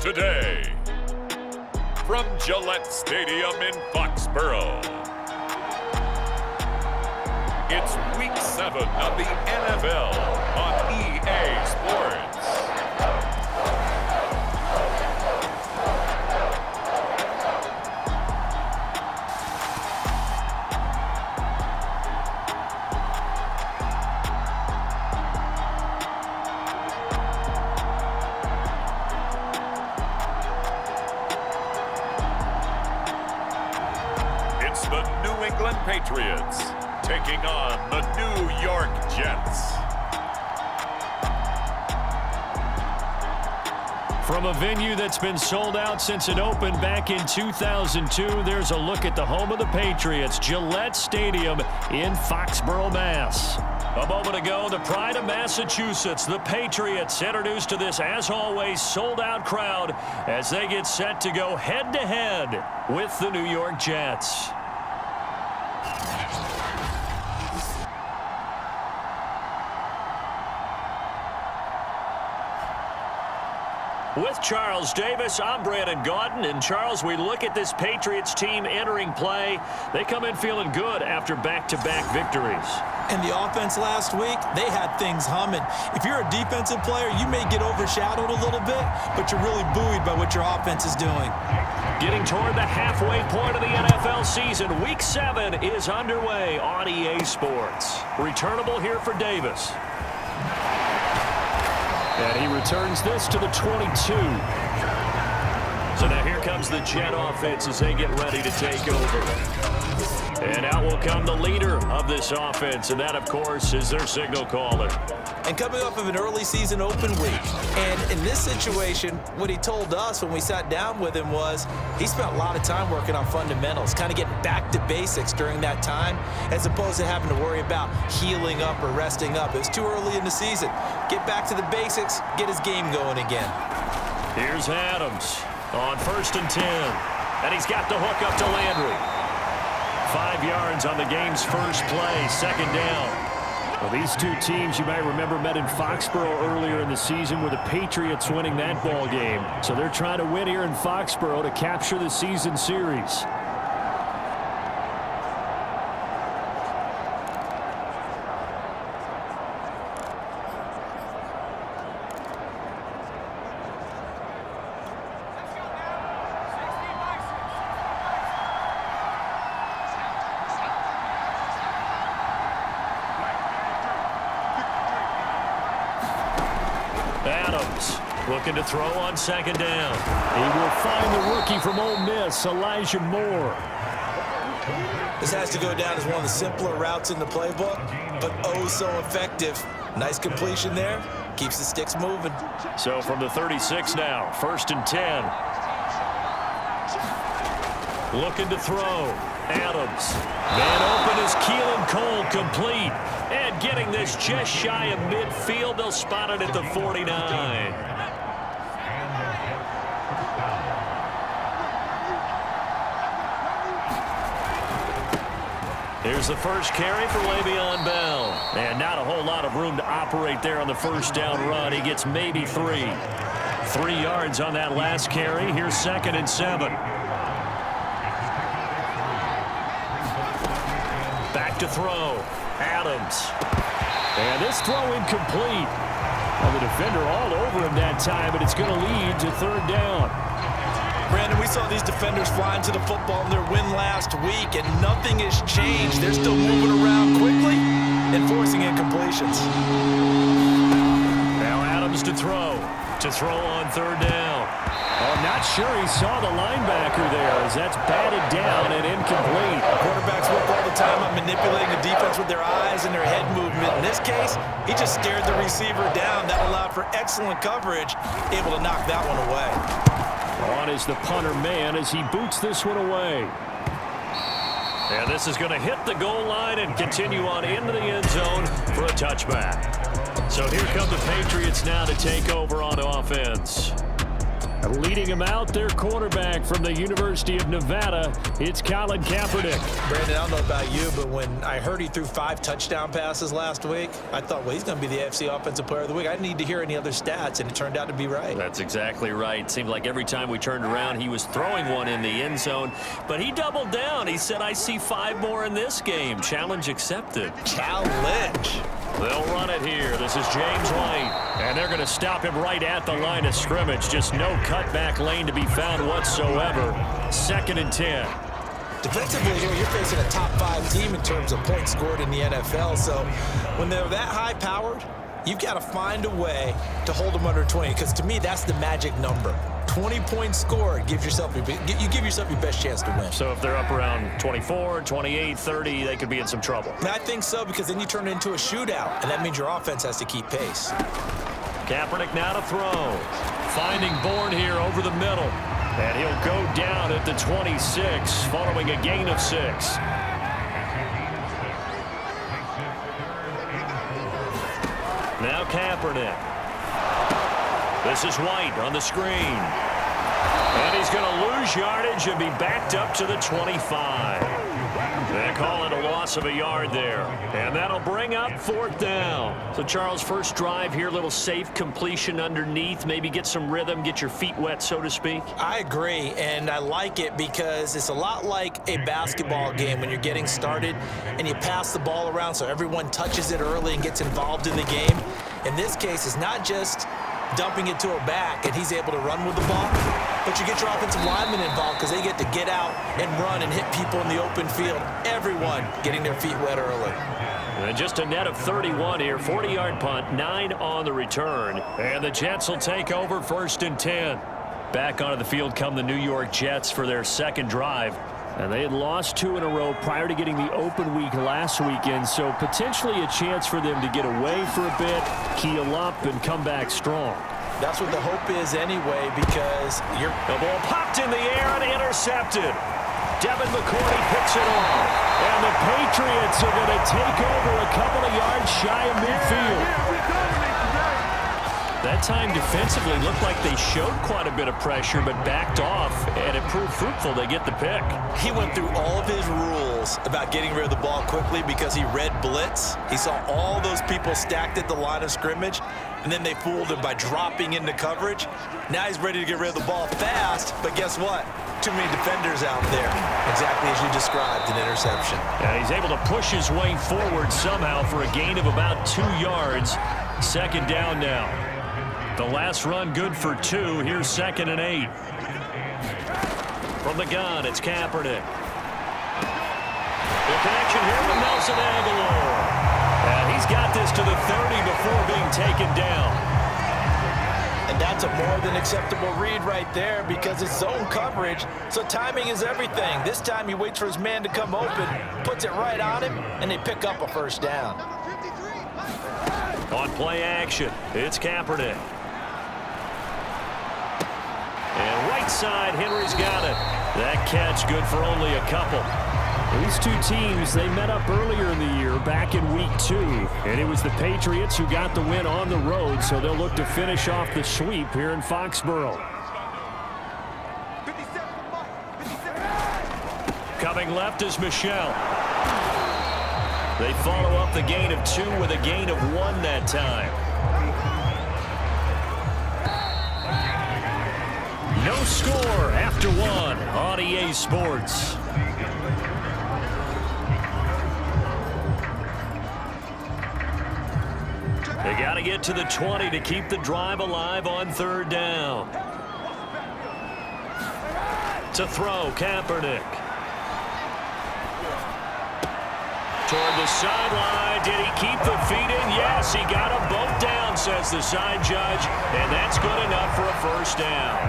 today. From Gillette Stadium in Foxborough, it's Week 7 of the NFL on EA Sports. It's the New England Patriots taking on the New York Jets. From a venue that's been sold out since it opened back in 2002, there's a look at the home of the Patriots, Gillette Stadium in Foxborough, Mass. A moment ago, the pride of Massachusetts, the Patriots, introduced to this, as always, sold-out crowd as they get set to go head-to-head with the New York Jets. With Charles Davis, I'm Brandon Gaudin. And Charles, we look at this Patriots team entering play. They come in feeling good after back-to-back victories. And the offense last week, they had things humming. If you're a defensive player, you may get overshadowed a little bit, but you're really buoyed by what your offense is doing. Getting toward the halfway point of the NFL season, Week 7 is underway on EA Sports. Returnable here for Davis. And he returns this to the 22. So now here comes the Jet offense as they get ready to take over. And out will come the leader of this offense, and that, of course, is their signal caller. And coming off of an early season open week, and in this situation, what he told us when we sat down with him was he spent a lot of time working on fundamentals, kind of getting back to basics during that time, as opposed to having to worry about healing up or resting up. It was too early in the season. Get back to the basics, get his game going again. Here's Adams on 1st and 10, and he's got the hook up to Landry. 5 yards on the game's first play, second down. Well, these two teams, you might remember, met in Foxborough earlier in the season with the Patriots winning that ball game. So they're trying to win here in Foxborough to capture the season series. Adams looking to throw on second down. He will find the rookie from Ole Miss, Elijah Moore. This has to go down as one of the simpler routes in the playbook, but oh so effective. Nice completion there. Keeps the sticks moving. So from the 36 now, 1st and 10. Looking to throw. Adams. Man open is Keelan Cole, complete. And getting this just shy of midfield. They'll spot it at the 49. Here's the first carry for Le'Veon Bell. And not a whole lot of room to operate there on the first down run. He gets maybe 3. 3 yards on that last carry. Here's 2nd and 7. Back to throw. Adams. And this throw incomplete. Well, the defender all over him that time, but it's going to lead to 3rd down. Brandon, we saw these defenders flying to the football in their win last week, and nothing has changed. They're still moving around quickly and forcing incompletions. Now Adams to throw. To throw on 3rd down. I'm not sure he saw the linebacker there as that's batted down and incomplete. Quarterbacks work all the time on manipulating the defense with their eyes and their head movement. In this case, he just stared the receiver down. That allowed for excellent coverage, able to knock that one away. On is the punter man as he boots this one away. And this is going to hit the goal line and continue on into the end zone for a touchback. So here come the Patriots now to take over on offense. Leading him out, their quarterback from the University of Nevada, it's Colin Kaepernick. Brandon, I don't know about you, but when I heard he threw 5 touchdown passes last week, I thought, well, he's going to be the AFC Offensive Player of the Week. I didn't need to hear any other stats, and it turned out to be right. That's exactly right. Seemed like every time we turned around, he was throwing one in the end zone. But he doubled down. He said, I see 5 more in this game. Challenge accepted. Challenge. They'll run it here. This is James White. And they're going to stop him right at the line of scrimmage. Just no cutback lane to be found whatsoever. 2nd and 10. Defensively here, you're facing a top 5 team in terms of points scored in the NFL. So when they're that high-powered, you've got to find a way to hold them under 20. Because to me, that's the magic number. 20 points scored, you give yourself your best chance to win. So if they're up around 24, 28, 30, they could be in some trouble. I think so, because then you turn it into a shootout, and that means your offense has to keep pace. Kaepernick now to throw. Finding Bourne here over the middle. And he'll go down at the 26, following a gain of 6. Now Kaepernick. This is White on the screen. And he's going to lose yardage and be backed up to the 25. They call it a loss of a yard there. And that'll bring up 4th down. So, Charles, first drive here, little safe completion underneath. Maybe get some rhythm, get your feet wet, so to speak. I agree, and I like it because it's a lot like a basketball game when you're getting started and you pass the ball around so everyone touches it early and gets involved in the game. In this case, it's not just dumping it to a back and he's able to run with the ball, but you get your offensive linemen involved because they get to get out and run and hit people in the open field. Everyone getting their feet wet early. And just a net of 31 here, 40-yard punt, 9 on the return. And the Jets will take over 1st and 10. Back onto the field come the New York Jets for their 2nd drive. And they had lost 2 in a row prior to getting the open week last weekend, so potentially a chance for them to get away for a bit, keel up, and come back strong. That's what the hope is anyway, because the ball popped in the air and intercepted. Devin McCourty picks it off. And the Patriots are going to take over a couple of yards shy of midfield. That time defensively looked like they showed quite a bit of pressure but backed off, and it proved fruitful. They get the pick. He went through all of his rules about getting rid of the ball quickly because he read blitz. He saw all those people stacked at the line of scrimmage, and then they fooled him by dropping into coverage. Now he's ready to get rid of the ball fast, but guess what? Too many defenders out there. Exactly as you described, an interception. And he's able to push his way forward somehow for a gain of about 2 yards. 2nd down now. The last run good for 2. Here's 2nd and 8. From the gun, it's Kaepernick. The connection here with Nelson Aguilar. And he's got this to the 30 before being taken down. And that's a more than acceptable read right there because it's zone coverage, so timing is everything. This time he waits for his man to come open, puts it right on him, and they pick up a 1st down. On play action, it's Kaepernick. And right side, Henry's got it. That catch good for only a couple. These 2 teams, they met up earlier in the year, back in week 2. And it was the Patriots who got the win on the road, so they'll look to finish off the sweep here in Foxborough. Coming left is Michelle. They follow up the gain of 2 with a gain of 1 that time. No score after 1 on EA Sports. They got to get to the 20 to keep the drive alive on 3rd down. To throw, Kaepernick. Toward the sideline. Did he keep the feet in? Yes, he got them both down, says the side judge. And that's good enough for a 1st down.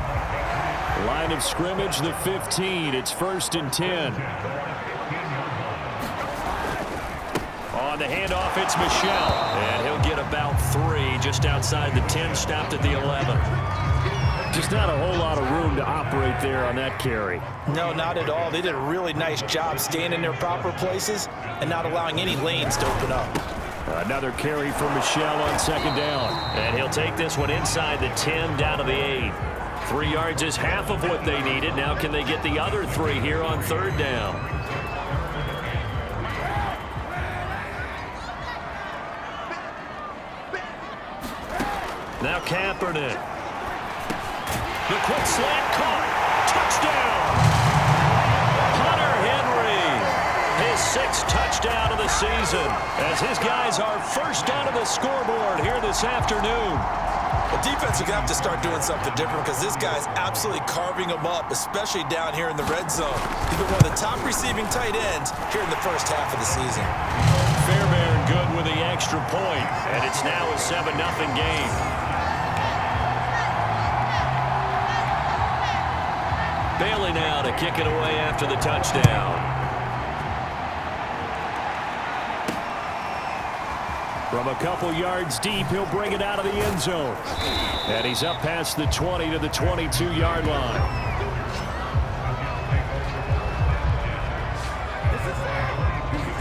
Line of scrimmage, the 15. It's 1st and 10. On the handoff, it's Michelle. And he'll get about 3 just outside the 10, stopped at the 11. Just not a whole lot of room to operate there on that carry. No, not at all. They did a really nice job staying in their proper places and not allowing any lanes to open up. Another carry for Michelle on 2nd down. And he'll take this one inside the 10 down to the 8. 3 yards is half of what they needed. Now can they get the other 3 here on 3rd down? Now Kaepernick. The quick slant caught. Touchdown. Hunter Henry. His 6th touchdown of the season as his guys are first down of the scoreboard here this afternoon. The defense are going to have to start doing something different because this guy's absolutely carving them up, especially down here in the red zone. He's been one of the top receiving tight ends here in the first half of the season. Fairbairn good with the extra point, and it's now a 7-0 game. Bailey now to kick it away after the touchdown. From a couple yards deep, he'll bring it out of the end zone. And he's up past the 20 to the 22-yard line.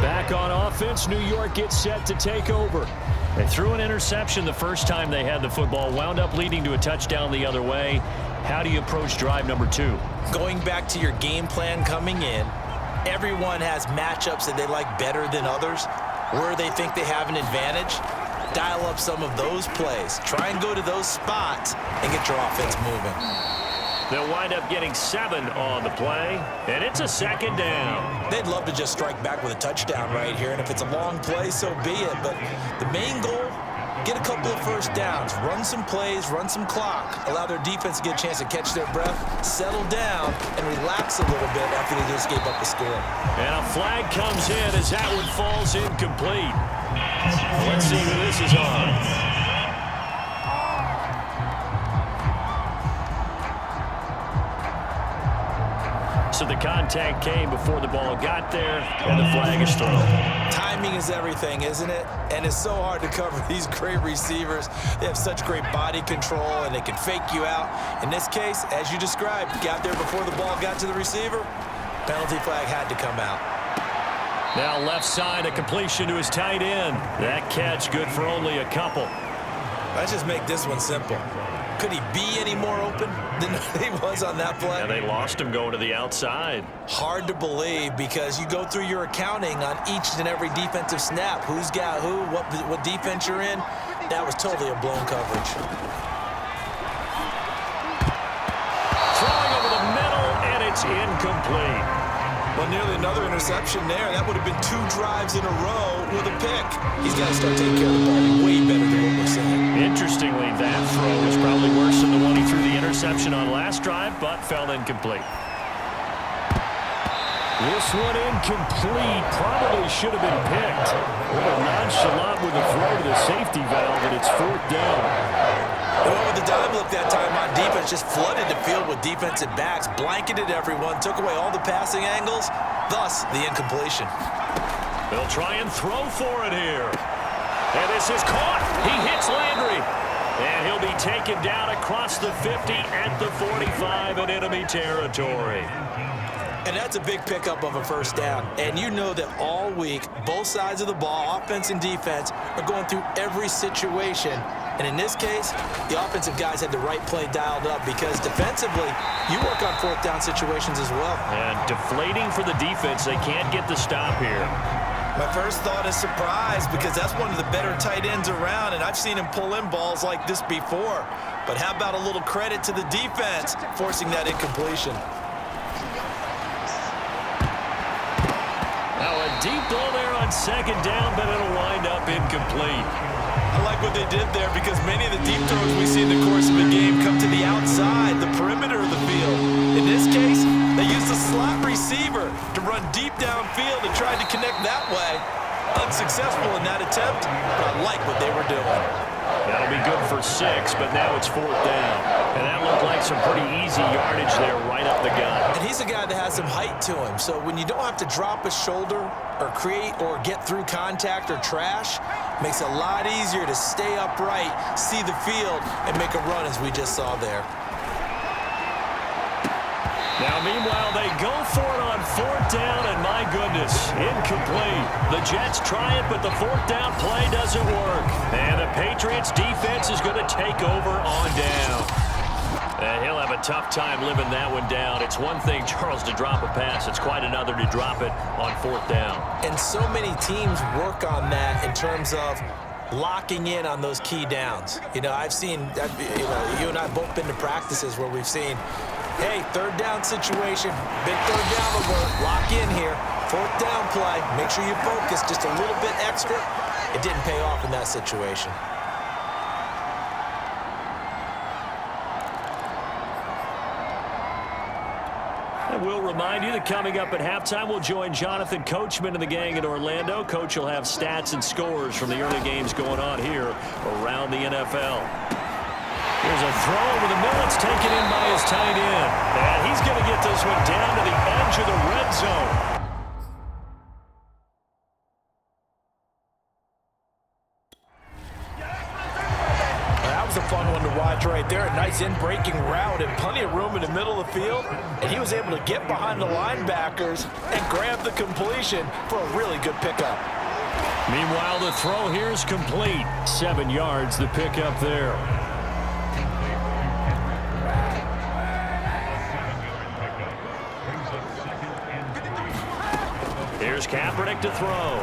Back on offense, New York gets set to take over. They threw an interception the first time they had the football, wound up leading to a touchdown the other way. How do you approach drive number 2? Going back to your game plan coming in, everyone has matchups that they like better than others. Where they think they have an advantage, dial up some of those plays. Try and go to those spots and get your offense moving. They'll wind up getting 7 on the play, and it's a 2nd down. They'd love to just strike back with a touchdown right here, and if it's a long play, so be it. But the main goal, get a couple of first downs, run some plays, run some clock, allow their defense to get a chance to catch their breath, settle down, and relax a little bit after they just gave up a score. And a flag comes in as that one falls incomplete. Let's see who this is on. So the contact came before the ball got there, and the flag is thrown. Timing is everything, isn't it? And it's so hard to cover these great receivers. They have such great body control, and they can fake you out. In this case, as you described, got there before the ball got to the receiver. Penalty flag had to come out. Now left side, a completion to his tight end. That catch good for only a couple. Let's just make this one simple. Could he be any more open than he was on that play? And they lost him going to the outside. Hard to believe because you go through your accounting on each and every defensive snap. Who's got who, what defense you're in. That was totally a blown coverage. Throwing over the middle, and it's incomplete. Well, nearly another interception there. That would have been 2 drives in a row with a pick. He's got to start taking care of the ball way better than what we're seeing. Interestingly, that throw was probably worse than the one he threw the interception on last drive, but fell incomplete. This one incomplete. Probably should have been picked. A little nonchalant with a throw to the safety valve, and it's 4th down. They went with the dive look that time on defense, just flooded the field with defensive backs, blanketed everyone, took away all the passing angles, thus the incompletion. They'll try and throw for it here. And this is caught. He hits Landry. And he'll be taken down across the 50 at the 45 in enemy territory. And that's a big pickup of a first down. And you know that all week, both sides of the ball, offense and defense, are going through every situation. And in this case, the offensive guys had the right play dialed up because defensively, you work on 4th down situations as well. And deflating for the defense. They can't get the stop here. My first thought is surprise because that's one of the better tight ends around, and I've seen him pull in balls like this before. But how about a little credit to the defense forcing that incompletion? Now a deep ball there on 2nd down, but it'll wind up incomplete. I like what they did there because many of the deep throws we see in the course of a game come to the outside, the perimeter of the field. In this case, they used a slot receiver to run deep downfield and tried to connect that way. Unsuccessful in that attempt, but I like what they were doing. That'll be good for 6, but now it's 4th down. And that looked like some pretty easy yardage there right up the gut. And he's a guy that has some height to him, so when you don't have to drop a shoulder or create or get through contact or trash, makes it a lot easier to stay upright, see the field, and make a run as we just saw there. Now, meanwhile, they go for it on 4th down, and my goodness, incomplete. The Jets try it, but the 4th down play doesn't work. And the Patriots defense is going to take over on down. Yeah, he'll have a tough time living that one down. It's one thing, Charles, to drop a pass. It's quite another to drop it on fourth down. And so many teams work on that in terms of locking in on those key downs. I've seen, you and I have both been to practices where we've seen, hey, third down situation, big third down alert, lock in here, fourth down play, make sure you focus just a little bit extra. It didn't pay off in that situation. And we'll remind you that coming up at halftime, we'll join Jonathan Coachman and the gang in Orlando. Coach will have stats and scores from the early games going on here around the NFL. Here's a throw over the middle. It's taken in by his tight end. And he's going to get this one down to the edge of the red zone. A fun one to watch right there. A nice in-breaking route and plenty of room in the middle of the field. And he was able to get behind the linebackers and grab the completion for a really good pickup. Meanwhile, the throw here is complete. 7 yards, the pickup there. Here's Kaepernick to throw.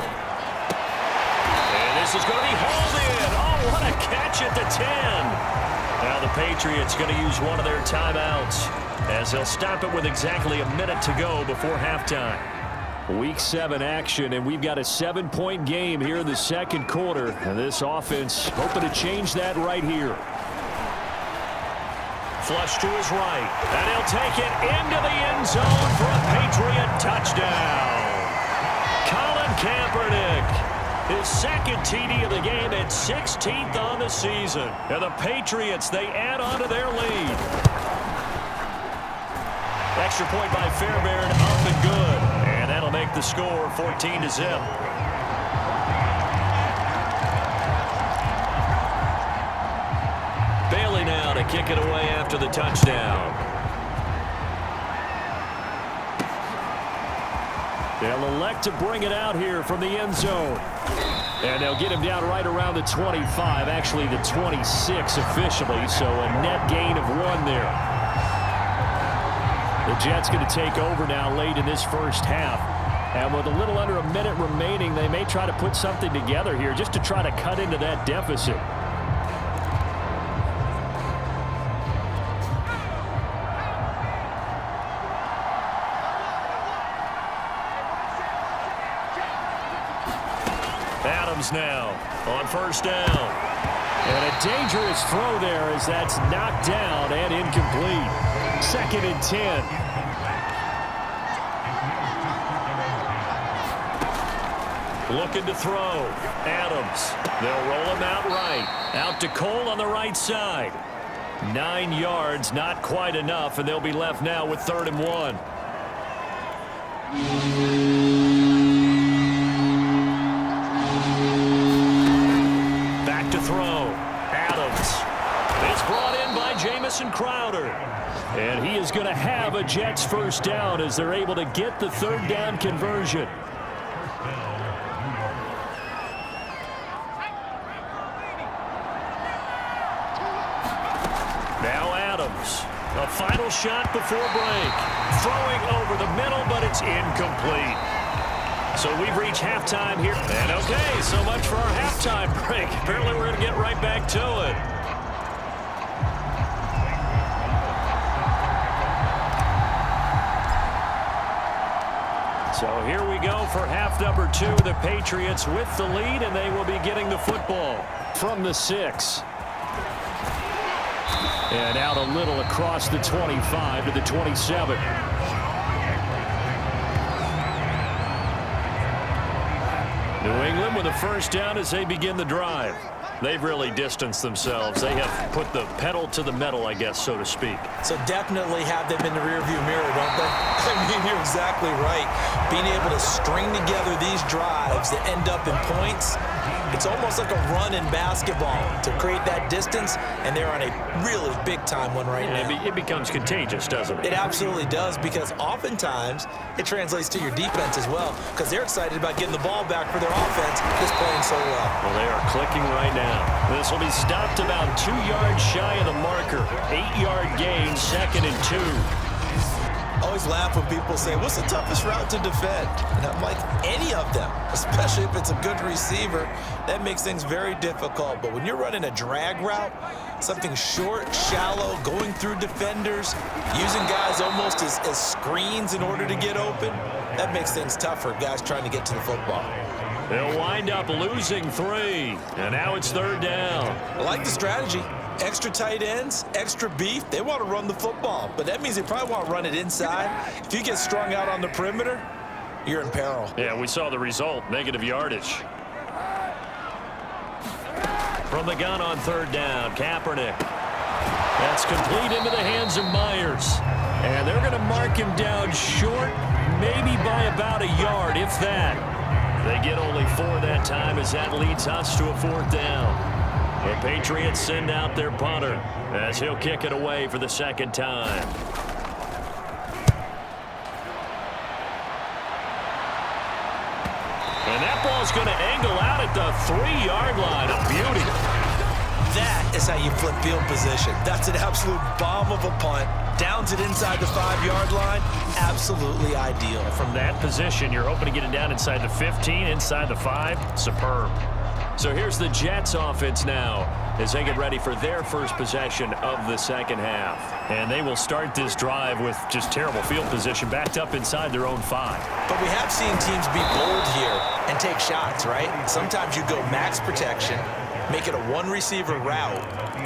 And this is going to be hauled in. Oh, what a catch at the 10. Now the Patriots going to use one of their timeouts as they'll stop it with exactly a minute to go before halftime. Week 7 action, and we've got a 7-point game here in the second quarter. And this offense hoping to change that right here. Flush to his right. And he'll take it into the end zone for a Patriot touchdown. Colin Kaepernick. His second TD of the game and 16th on the season. And the Patriots, they add on to their lead. Extra point by Fairbairn, up and good. And that'll make the score 14-0. Bailey now to kick it away after the touchdown. They'll elect to bring it out here from the end zone. And they'll get him down right around the 25, actually the 26 officially, so a net gain of 1 there. The Jets going to take over now late in this first half. And with a little under a minute remaining, they may try to put something together here just to try to cut into that deficit. Adams now on first down. And a dangerous throw there as that's knocked down and incomplete. 2nd and 10. Looking to throw. Adams. They'll roll him out right. Out to Cole on the right side. 9 yards, not quite enough, and they'll be left now with 3rd and 1. Back to throw. Adams. It's brought in by Jamison Crowder. And he is going to have a Jets first down as they're able to get the 3rd down conversion. Now Adams. A final shot before break. Throwing over the middle, but it's incomplete. So we've reached halftime here. And okay, so much for our halftime break. Apparently we're going to get right back to it. So here we go for half number 2. The Patriots with the lead, and they will be getting the football from the 6. And out a little across the 25 to the 27. New England with a first down as they begin the drive. They've really distanced themselves. They have put the pedal to the metal, I guess, so to speak. So definitely have them in the rearview mirror, don't they? I mean, you're exactly right. Being able to string together these drives that end up in points, It's almost like a run in basketball to create that distance, and they're on a really big-time one right now. It becomes contagious, doesn't it? It absolutely does, because oftentimes it translates to your defense as well, because they're excited about getting the ball back for their offense that's playing so well. Well, they are clicking right now. This will be stopped about 2 yards shy of the marker. 8-yard gain, 2nd and 2. I always laugh when people say, what's the toughest route to defend? And I'm like, any of them, especially if it's a good receiver. That makes things very difficult. But when you're running a drag route, something short, shallow, going through defenders, using guys almost as screens in order to get open, that makes things tough for guys trying to get to the football. They'll wind up losing 3, and now it's 3rd down. I like the strategy. Extra tight ends, extra beef, they want to run the football, but that means they probably want to run it inside. If you get strung out on the perimeter, you're in peril. Yeah, we saw the result, negative yardage. From the gun on 3rd down, Kaepernick. That's complete into the hands of Myers. And they're going to mark him down short, maybe by about a yard, if that. They get only 4 that time as that leads us to a 4th down. The Patriots send out their punter as he'll kick it away for the 2nd time. And that ball's going to angle out at the 3-yard line. A beauty. That is how you flip field position. That's an absolute bomb of a punt. Downs it inside the 5-yard line. Absolutely ideal. From that position, you're hoping to get it down inside the 15, inside the 5. Superb. So here's the Jets offense now as they get ready for their first possession of the 2nd half. And they will start this drive with just terrible field position backed up inside their own 5. But we have seen teams be bold here and take shots, right? Sometimes you go max protection, make it a 1-receiver route,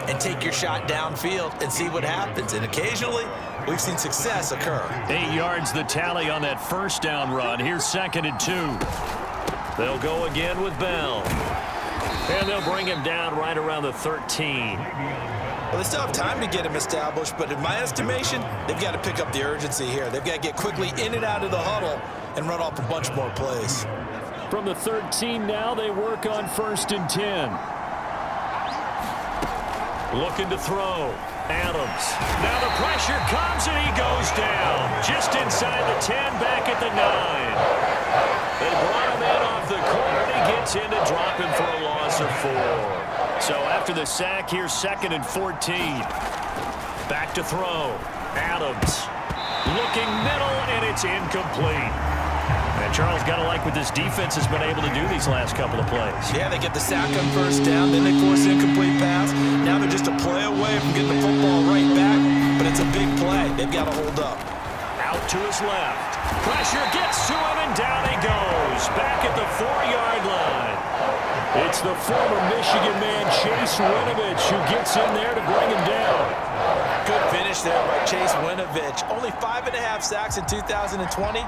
and take your shot downfield and see what happens. And occasionally, we've seen success occur. 8 yards the tally on that 1st down run. Here's 2nd and 2. They'll go again with Bell. And they'll bring him down right around the 13. Well, they still have time to get him established, but in my estimation, they've got to pick up the urgency here. They've got to get quickly in and out of the huddle and run off a bunch more plays. From the 13 now, they work on 1st and 10. Looking to throw. Adams. Now the pressure comes and he goes down. Just inside the 10, back at the 9. They brought him in off the corner. He gets in to drop him for a loss of 4. So after the sack, here's 2nd and 14. Back to throw. Adams. Looking middle, and it's incomplete. And Charles, got to like what this defense has been able to do these last couple of plays. Yeah, they get the sack on 1st down, then they force an incomplete pass. Now they're just a play away from getting the football right back, but it's a big play. They've got to hold up. Out to his left. Pressure gets to him, and down he goes. Back at the 4-yard line. It's the former Michigan man, Chase Winovich, who gets in there to bring him down. Good finish there by Chase Winovich. Only 5.5 sacks in 2020,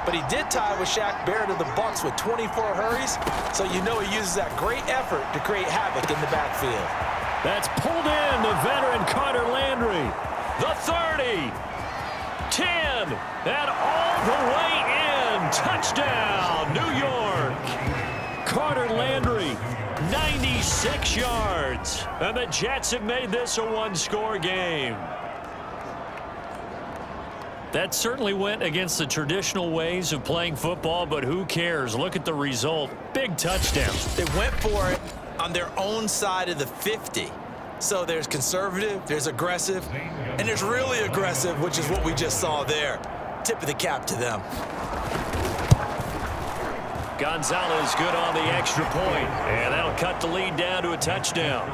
but he did tie with Shaq Barrett of the Bucs with 24 hurries, so you know he uses that great effort to create havoc in the backfield. That's pulled in the veteran Carter Landry. The 30, 10, and all the way in. Touchdown, New York. Carter Landry, 96 yards. And the Jets have made this a 1-score game. That certainly went against the traditional ways of playing football, but who cares? Look at the result. Big touchdown. They went for it on their own side of the 50. So there's conservative, there's aggressive, and there's really aggressive, which is what we just saw there. Tip of the cap to them. Gonzalez good on the extra point, and that'll cut the lead down to a touchdown.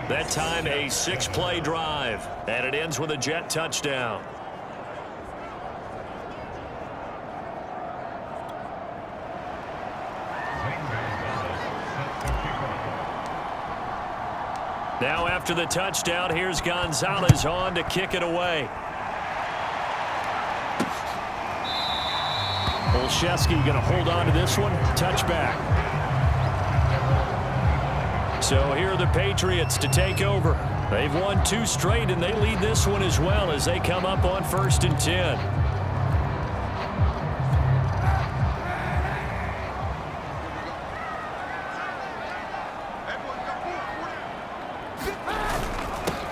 That time a 6-play drive, and it ends with a Jet touchdown. Now after the touchdown, here's Gonzalez on to kick it away. Olszewski going to hold on to this one. Touchback. So here are the Patriots to take over. They've won 2 straight, and they lead this one as well as they come up on 1st and 10.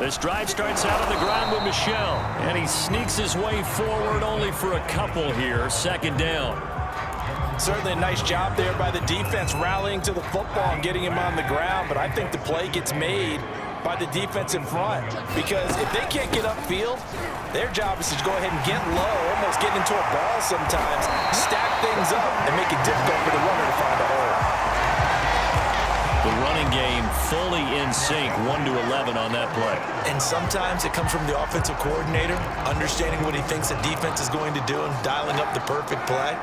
This drive starts out on the ground with Michel, and he sneaks his way forward only for a couple here. Second down. Certainly a nice job there by the defense rallying to the football and getting him on the ground, but I think the play gets made by the defense in front, because if they can't get upfield, their job is to go ahead and get low, almost get into a ball sometimes, stack things up, and make it difficult for the runner to find a hole. The running game fully in sync, 1-11 on that play. And sometimes it comes from the offensive coordinator, understanding what he thinks the defense is going to do and dialing up the perfect play.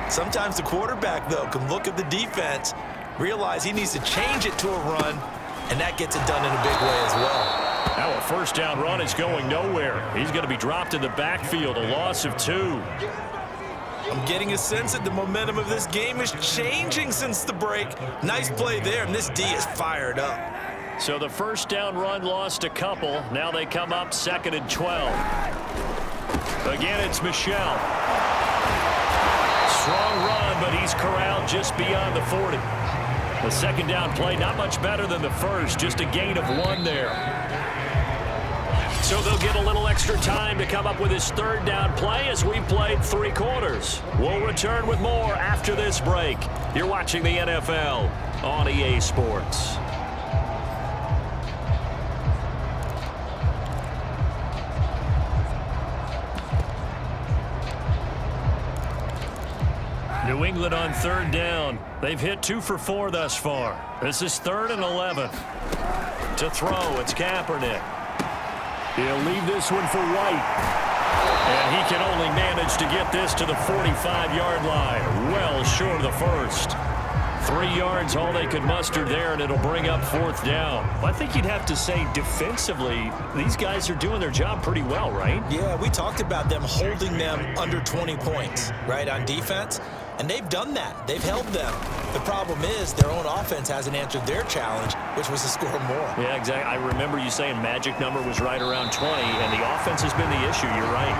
Sometimes the quarterback, though, can look at the defense, realize he needs to change it to a run, and that gets it done in a big way as well. Now a first down run is going nowhere. He's going to be dropped in the backfield, a loss of 2. I'm getting a sense that the momentum of this game is changing since the break. Nice play there, and this D is fired up. So the first down run lost a couple. Now they come up 2nd and 12. Again, it's Michel. Strong run, but he's corralled just beyond the 40. The second down play, not much better than the first, just a gain of 1 there. So they'll get a little extra time to come up with his third down play as we've played 3 quarters. We'll return with more after this break. You're watching the NFL on EA Sports. New England on third down. They've hit 2 for 4 thus far. This is 3rd and 11. To throw, it's Kaepernick. He'll leave this one for White. And he can only manage to get this to the 45-yard line. Well short of the first. 3 yards, all they could muster there, and it'll bring up 4th down. I think you'd have to say defensively, these guys are doing their job pretty well, right? Yeah, we talked about them holding them under 20 points, right, on defense. And they've done that. They've held them. The problem is their own offense hasn't answered their challenge, which was to score more. Yeah, exactly. I remember you saying magic number was right around 20, and the offense has been the issue. You're right.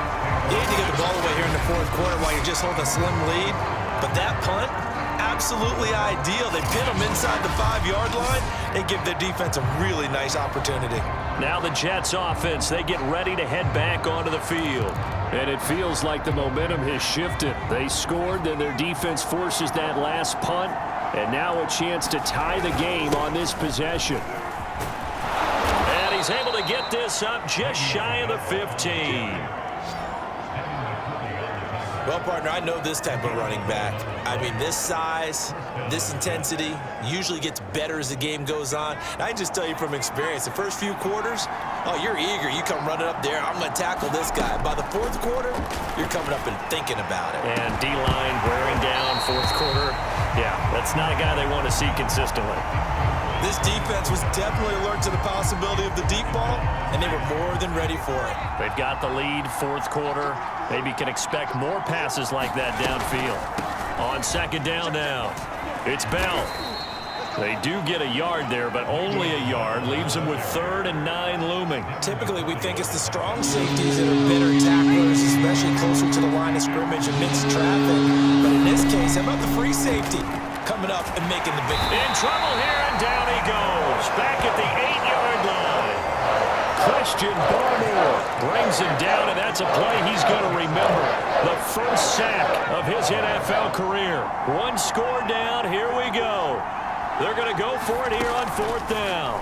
You need to get the ball away here in the 4th quarter while you just hold a slim lead. But that punt, absolutely ideal. They pin them inside the 5-yard line. They give their defense a really nice opportunity. Now the Jets offense, they get ready to head back onto the field. And it feels like the momentum has shifted. They scored, then their defense forces that last punt. And now a chance to tie the game on this possession. And he's able to get this up just shy of the 15. Well, partner, I know this type of running back. I mean, this size, this intensity usually gets better as the game goes on. And I can just tell you from experience, the first few quarters, oh, you're eager. You come running up there. I'm going to tackle this guy. By the 4th quarter, you're coming up and thinking about it. And D-line wearing down 4th quarter. Yeah, that's not a guy they want to see consistently. This defense was definitely alert to the possibility of the deep ball, and they were more than ready for it. They've got the lead, 4th quarter. Maybe can expect more passes like that downfield. On 2nd down now, it's Bell. They do get a yard there, but only a yard. Leaves them with 3rd and 9 looming. Typically, we think it's the strong safeties that are better tacklers, especially closer to the line of scrimmage amidst traffic. But in this case, how about the free safety coming up and making the big play? In trouble here, and down he goes. Back at the 8-yard line. Christian Barmore brings him down, and that's a play he's going to remember. The first sack of his NFL career. 1 score down. Here we go. They're going to go for it here on 4th down.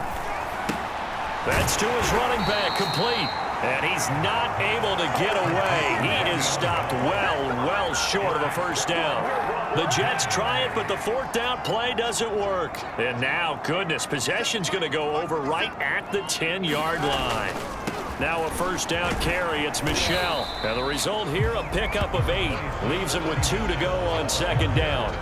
That's to his running back, complete. And he's not able to get away. He is stopped well short of a first down. The Jets try it, but the 4th down play doesn't work. And now, goodness, possession's going to go over right at the 10-yard line. Now a first down carry, it's Michel. And the result here, a pickup of 8. Leaves him with 2 to go on 2nd down.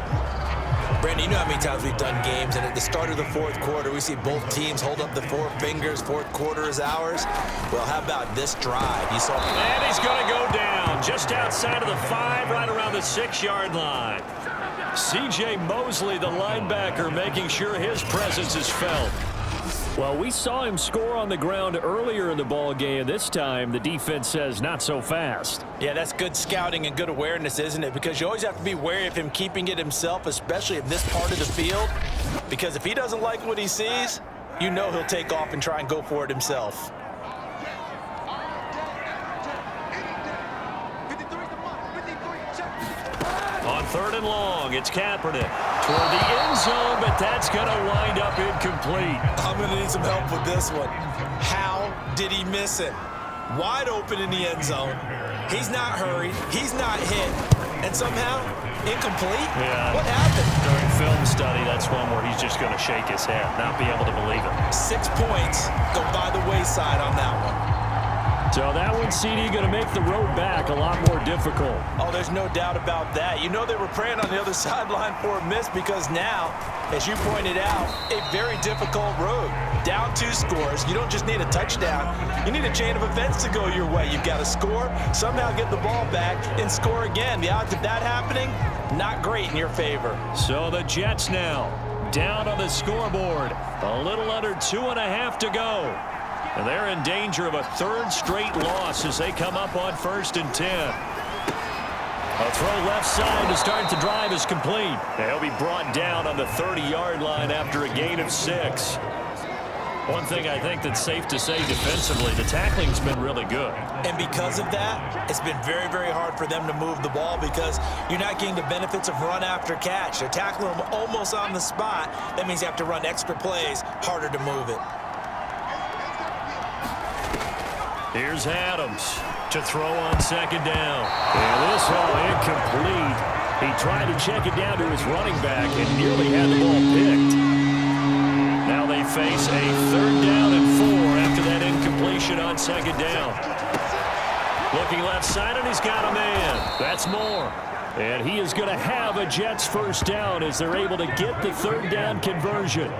Brandon, you know how many times we've done games, and at the start of the 4th quarter, we see both teams hold up the 4 fingers. 4th quarter is ours. Well, how about this drive? You saw. And he's going to go down just outside of the 5, right around the 6-yard line. C.J. Mosley, the linebacker, making sure his presence is felt. Well, we saw him score on the ground earlier in the ball game. This time, the defense says not so fast. Yeah, that's good scouting and good awareness, isn't it? Because you always have to be wary of him keeping it himself, especially in this part of the field. Because if he doesn't like what he sees, you know he'll take off and try and go for it himself. 3rd and long. It's Kaepernick toward the end zone, but that's going to wind up incomplete. I'm going to need some help with this one. How did he miss it? Wide open in the end zone. He's not hurried. He's not hit. And somehow, incomplete? Yeah. What happened? During film study, that's one where he's just going to shake his head, not be able to believe it. 6 points go by the wayside on that one. So that one, CD, going to make the road back a lot more difficult. Oh, there's no doubt about that. You know they were praying on the other sideline for a miss because now, as you pointed out, a very difficult road. Down 2 scores. You don't just need a touchdown. You need a chain of events to go your way. You've got to score, somehow get the ball back, and score again. The odds of that happening, not great in your favor. So the Jets now down on the scoreboard. A little under 2.5 to go. And they're in danger of a 3rd straight loss as they come up on 1st and 10. A throw left side to start the drive is complete. And he'll be brought down on the 30-yard line after a gain of 6. One thing I think that's safe to say defensively, the tackling's been really good. And because of that, it's been very, very hard for them to move the ball because you're not getting the benefits of run after catch. They're tackling them almost on the spot. That means you have to run extra plays, harder to move it. Here's Adams to throw on 2nd down. And this one incomplete. He tried to check it down to his running back and nearly had the ball picked. Now they face a 3rd down and 4 after that incompletion on 2nd down. Looking left side, and he's got a man. That's Moore. And he is going to have a Jets 1st down as they're able to get the 3rd down conversion.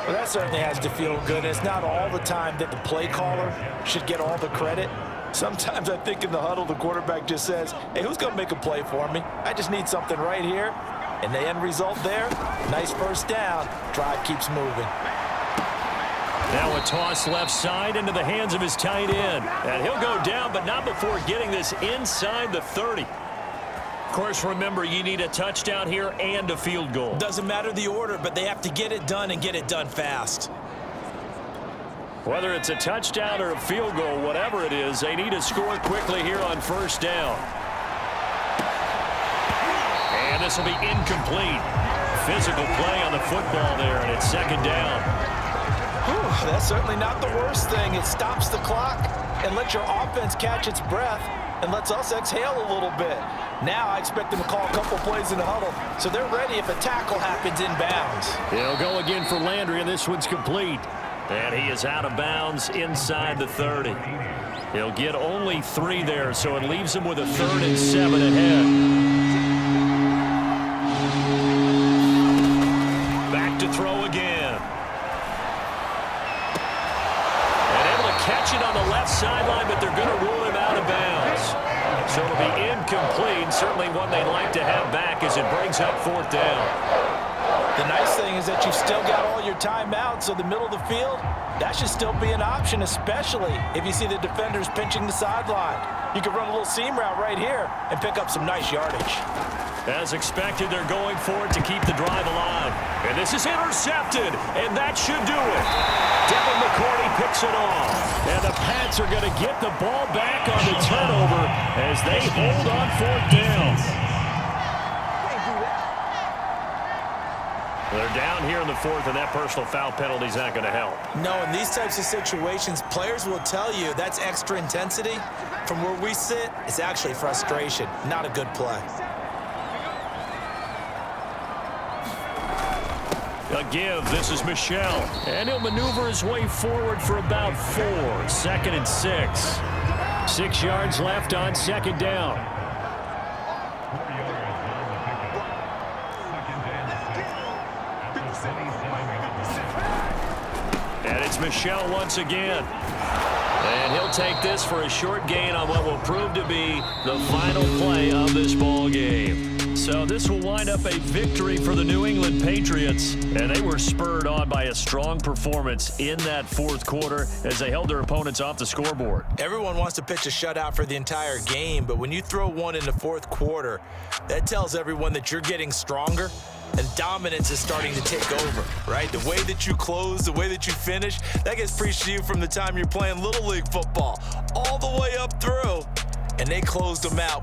Well, that certainly has to feel good. It's not all the time that the play caller should get all the credit. Sometimes I think in the huddle, the quarterback just says, hey, who's going to make a play for me? I just need something right here. And the end result there, nice 1st down. Drive keeps moving. Now a toss left side into the hands of his tight end. And he'll go down, but not before getting this inside the 30. Of course, remember, you need a touchdown here and a field goal. Doesn't matter the order, but they have to get it done and get it done fast. Whether it's a touchdown or a field goal, whatever it is, they need to score quickly here on 1st down. And this will be incomplete. Physical play on the football there, and it's 2nd down. Whew, that's certainly not the worst thing. It stops the clock and lets your offense catch its breath and lets us exhale a little bit. Now I expect them to call a couple plays in the huddle, so they're ready if a tackle happens inbounds. He'll go again for Landry, and this one's complete. And he is out of bounds inside the 30. He'll get only 3 there, so it leaves him with a 3rd and 7 ahead. Back to throw again. And able to catch it on the left sideline, but they're going to rule him out of bounds. So it'll be incomplete, certainly one they'd like to have back as it brings up 4th down. The nice thing is that you've still got all your timeouts, so the middle of the field, that should still be an option, especially if you see the defenders pinching the sideline. You can run a little seam route right here and pick up some nice yardage. As expected, they're going for it to keep the drive alive. And this is intercepted, and that should do it. Devin McCourty picks it off. And the Pats are going to get the ball back on the turnover as they hold on 4th down. They're down here in the 4th, and that personal foul penalty is not going to help. No, in these types of situations, players will tell you that's extra intensity. From where we sit, it's actually frustration, not a good play. A give. This is Michel. And he'll maneuver his way forward for about 4. 2nd and 6. 6 yards left on 2nd down. And it's Michel once again. And he'll take this for a short gain on what will prove to be the final play of this ball game. So this will wind up a victory for the New England Patriots. And they were spurred on by a strong performance in that 4th quarter as they held their opponents off the scoreboard. Everyone wants to pitch a shutout for the entire game, but when you throw one in the 4th quarter, that tells everyone that you're getting stronger and dominance is starting to take over, right? The way that you close, the way that you finish, that gets preached to you from the time you're playing Little League football all the way up through, and they closed them out.